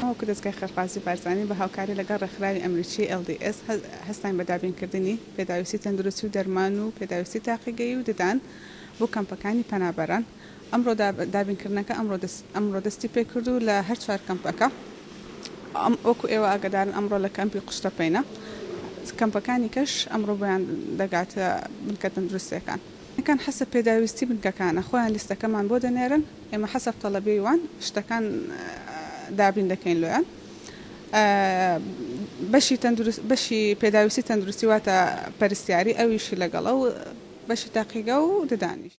وەکو دەستگای خەرخوازی بارزانانی بە هاوکاری لەگەڵ ڕێکخراوی ئەمریکی LDS هەستان بە دابینکردنی پێداویستی تەندروستی و دەرمان و پێداویستی تاقیگەیی و ددان بۆ کەمپەکانی پەنابەران. ئەمڕۆ دابینکردنەکە ئەمڕۆ دەستی پێکرد و لە هەر چوار کەمپەکە وەکو ئێوە ئاگدارن ئەمڕۆ لە کەمپی قوشتەپەینە کەمپەکانی کەش ئەمڕۆ بۆیان دەگاتە بنکە تەندروستیەکان. کان حەسە پێداویستی بنکەکانە خۆیان لیستەکەمان بۆ دەنێرن ئێمە حەسەب تەڵەبی وان شتەکان دابین دەکەین لۆیان. بەشی پێداویستی تەندروستی واتە پەرستیاری ئەویشی لەگەڵە و بەشی تاقیگە و ددانیش.